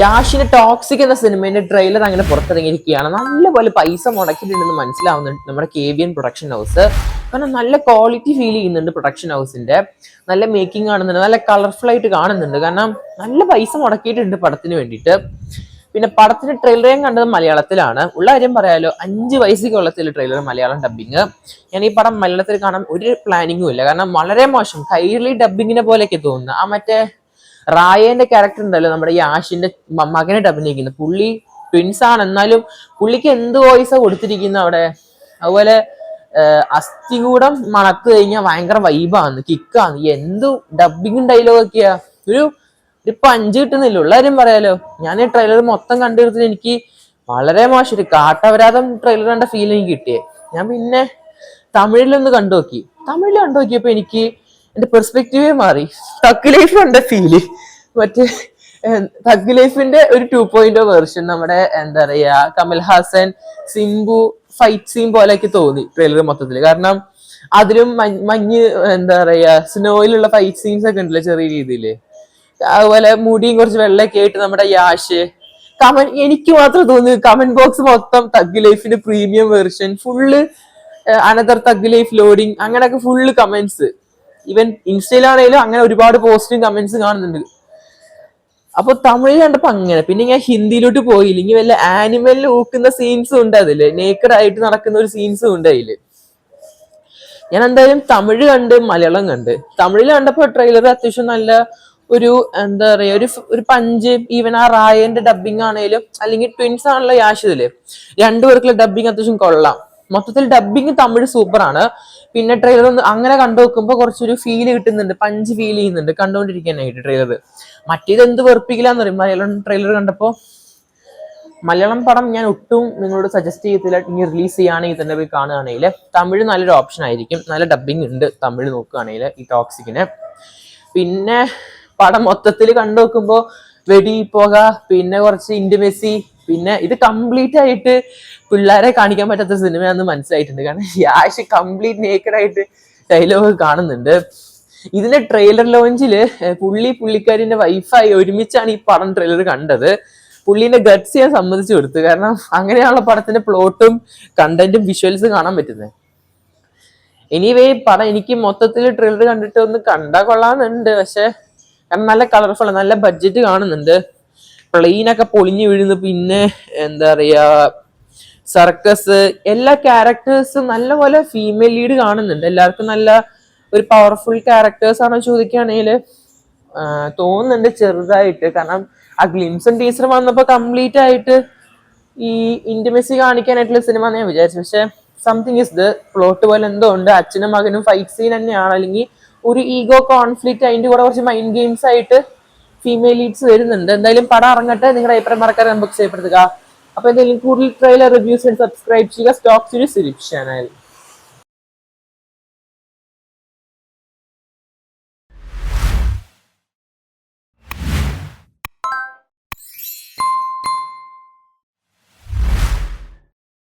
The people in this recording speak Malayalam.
യാഷിന്റെ ടോക്സിക് എന്ന സിനിമയുടെ ട്രെയിലർ അങ്ങനെ പുറത്തിറങ്ങിയിരിക്കുകയാണ്. നല്ലപോലെ പൈസ മുടക്കിയിട്ടുണ്ടെന്ന് മനസ്സിലാവുന്നുണ്ട് നമ്മുടെ KBN പ്രൊഡക്ഷൻ ഹൗസ്. കാരണം നല്ല ക്വാളിറ്റി ഫീൽ ചെയ്യുന്നുണ്ട് പ്രൊഡക്ഷൻ ഹൗസിന്റെ. നല്ല മേക്കിംഗ് കാണുന്നുണ്ട്, നല്ല കളർഫുൾ ആയിട്ട് കാണുന്നുണ്ട്. കാരണം നല്ല പൈസ മുടക്കിയിട്ടുണ്ട് പടത്തിന് വേണ്ടിയിട്ട്. പിന്നെ പടത്തിന്റെ ട്രെയിലർ ഞാൻ കണ്ടത് മലയാളത്തിലാണ്. ഉള്ള കാര്യം പറയാലോ, 5 പൈസയ്ക്ക് കൊള്ളത്തില്ല ട്രെയിലർ മലയാളം ഡബിങ്. ഞാൻ ഈ പടം മലയാളത്തിൽ കാണാൻ ഒരു പ്ലാനിങ്ങും ഇല്ല. കാരണം വളരെ മോശം, കൈരളി ഡബിങ്ങിനെ പോലെയൊക്കെ തോന്നുന്നു. ആ മറ്റേ റായേന്റെ ക്യാരക്ടർ ഉണ്ടല്ലോ, നമ്മുടെ ഈ ആഷിന്റെ മകനായിട്ട് അഭിനയിക്കുന്നത്, പുള്ളി ട്വിൻസ് ആണ്, എന്നാലും പുള്ളിക്ക് എന്ത് വോയിസാ കൊടുത്തിരിക്കുന്നത് അവിടെ. അതുപോലെ അസ്ഥികൂടം മണത്ത് കഴിഞ്ഞാൽ ഭയങ്കര വൈബാണ്, കിക്കാണ്. എന്ത് ഡബിങ്ങും ഡയലോഗൊക്കെയാ. ഒരു ഒരു പഞ്ച് കിട്ടുന്നില്ല. ഉള്ള കാര്യം പറയാലോ, ഞാൻ ഈ ട്രെയിലർ മൊത്തം കണ്ടെടുത്തിട്ട് എനിക്ക് വളരെ മോശം, ഒരു കാട്ടവരാതം ട്രെയിലർ കണ്ട ഫീൽ എനിക്ക് കിട്ടിയേ. ഞാൻ പിന്നെ തമിഴിലൊന്ന് കണ്ടു നോക്കി. തമിഴിൽ കണ്ടു നോക്കിയപ്പോ എനിക്ക് എന്റെ പെർസ്പെക്റ്റീവേ മാറി. തഗ് ലൈഫ് കണ്ട ഫീല് മറ്റേ തഗ് ലൈഫിന്റെ ഒരു 2.0 വേർഷൻ. നമ്മുടെ എന്താ പറയാ, കമൽഹാസൻ സിംബു ഫൈറ്റ് സീൻ പോലെയൊക്കെ തോന്നി ട്രെയിലർ മൊത്തത്തില്. കാരണം അതിലും മഞ്ഞ് എന്താ പറയാ, സ്നോയിലുള്ള ഫൈറ്റ് സീൻസ് ഒക്കെ ഉണ്ടല്ലോ ചെറിയ രീതിയില്. അതുപോലെ മുടിയും കുറച്ച് വെള്ളമൊക്കെ ആയിട്ട് നമ്മുടെ യാഷ് എനിക്ക് മാത്രം തോന്നി കമന്റ് ബോക്സ് മൊത്തം തഗ് ലൈഫിന്റെ premium version full, another thug life loading, അങ്ങനെയൊക്കെ ഫുള്ള് കമന്റ്സ്. ഈവൻ ഇൻസ്റ്റയിലാണെങ്കിലും അങ്ങനെ ഒരുപാട് പോസ്റ്റും കമന്റ്സും കാണുന്നുണ്ട്. അപ്പൊ തമിഴ് കണ്ടപ്പോ അങ്ങനെ. പിന്നെ ഞാൻ ഹിന്ദിയിലോട്ട് പോയില്ല. ഇനി വല്ല ആനിമലിൽ ഊക്കുന്ന സീൻസും ഉണ്ട് അതില്, നേക്കഡ് ആയിട്ട് നടക്കുന്ന ഒരു സീൻസും ഉണ്ട് അതില്. ഞാൻ എന്തായാലും തമിഴ് കണ്ട് മലയാളം കണ്ട്. തമിഴിൽ കണ്ടപ്പോ ട്രെയിലർ അത്യാവശ്യം നല്ല ഒരു എന്താ പറയാ, ഒരു പഞ്ച്. ഈവൻ ആ റായന്റെ ഡബിങ് ആണെങ്കിലും, അല്ലെങ്കിൽ ട്വിൻസ് ആണല്ലോ യാഷിതില്, രണ്ടുപേർക്കുള്ള ഡബിങ് അത്യാവശ്യം കൊള്ളാം. മൊത്തത്തിൽ ഡബിങ് തമിഴ് സൂപ്പറാണ്. പിന്നെ ട്രെയിലർ ഒന്ന് അങ്ങനെ കണ്ടു നോക്കുമ്പോൾ കുറച്ചൊരു ഫീൽ കിട്ടുന്നുണ്ട്, പഞ്ച് ഫീൽ ചെയ്യുന്നുണ്ട് കണ്ടുകൊണ്ടിരിക്കാനായിട്ട് ട്രെയിലർ. മറ്റേത് എന്ത് വെറുപ്പിക്കില്ലാന്ന് പറയും മലയാളം ട്രെയിലർ കണ്ടപ്പോ. മലയാളം പടം ഞാൻ ഒട്ടും നിങ്ങളോട് സജസ്റ്റ് ചെയ്യത്തില്ല. ഇനി റിലീസ് ചെയ്യുകയാണെങ്കിൽ തന്നെ പോയി കാണുകയാണെങ്കിൽ തമിഴ് നല്ലൊരു ഓപ്ഷൻ ആയിരിക്കും. നല്ല ഡബിങ് ഉണ്ട് തമിഴ് നോക്കുകയാണെങ്കിൽ ഈ ടോക്സിക്കിന്. പിന്നെ പടം മൊത്തത്തിൽ കണ്ടു നോക്കുമ്പോൾ വെടി പുക, പിന്നെ കുറച്ച് ഇന്റിമസി, പിന്നെ ഇത് കംപ്ലീറ്റ് ആയിട്ട് പിള്ളേരെ കാണിക്കാൻ പറ്റാത്ത സിനിമയാണെന്ന് മനസ്സിലായിട്ടുണ്ട്. കാരണം യാഷ് കംപ്ലീറ്റ് നേക്കഡ് ആയിട്ട് ഡയലോഗ് കാണുന്നുണ്ട്. ഇതിന്റെ ട്രെയിലർ ലോഞ്ചില് പുള്ളിക്കാരിന്റെ വൈഫായി ഒരുമിച്ചാണ് ഈ പടം ട്രെയിലർ കണ്ടത്. പുള്ളീന്റെ ഗട്ട്സ് ഞാൻ സമ്മതിച്ചു കൊടുത്തു. കാരണം അങ്ങനെയുള്ള പടത്തിന്റെ പ്ലോട്ടും കണ്ടന്റും വിഷ്വൽസ് കാണാൻ പറ്റുന്നത്. എനിവേ പടം എനിക്ക് മൊത്തത്തിൽ ട്രെയിലർ കണ്ടിട്ട് ഒന്ന് കണ്ടാ കൊള്ളാന്നുണ്ട്. പക്ഷെ നല്ല കളർഫുൾ, നല്ല ബഡ്ജറ്റ് കാണുന്നുണ്ട്. പ്ലെയിനൊക്കെ പൊളിഞ്ഞു വീഴുന്നു. പിന്നെ എന്താ പറയാ, സർക്കസ്, എല്ലാ ക്യാരക്ടേഴ്സും നല്ലപോലെ ഫീമെയിൽ ലീഡ് കാണുന്നുണ്ട്. എല്ലാവർക്കും നല്ല ഒരു പവർഫുൾ ക്യാരക്ടേഴ്സ് ആണോ ചോദിക്കുകയാണെങ്കിൽ തോന്നുന്നുണ്ട് ചെറുതായിട്ട്. കാരണം ആ ഗ്ലിംസും ടീച്ചറും വന്നപ്പോ കംപ്ലീറ്റ് ആയിട്ട് ഈ ഇന്റിമസി കാണിക്കാനായിട്ടുള്ള സിനിമ ഞാൻ വിചാരിച്ചു. പക്ഷെ സംതിങ് ഇസ് ദ പ്ലോട്ട് പോലെ എന്തോ ഉണ്ട്. അച്ഛനും മകനും ഫൈറ്റ് സീൻ തന്നെയാണ്, അല്ലെങ്കിൽ ഒരു ഈഗോ കോൺഫ്ലിക്റ്റ്, അതിന്റെ കൂടെ കുറച്ച് മൈൻഡ് ഗെയിംസ് ആയിട്ട് ഫീമെയിൽ ലീഡ്സ് വരുന്നുണ്ട്. എന്തായാലും പടം ഇറങ്ങട്ടെ. നിങ്ങളുടെ അഭിപ്രായം മറക്കാതെ നമുക്ക് ചെയ്യപ്പെടുത്തുക. അപ്പൊ എന്തെങ്കിലും കൂടുതൽ ട്രെയിലർ റിവ്യൂസ് സബ്സ്ക്രൈബ് ചെയ്യുക സ്റ്റോക്ക് സീരീസ് ചാനൽ.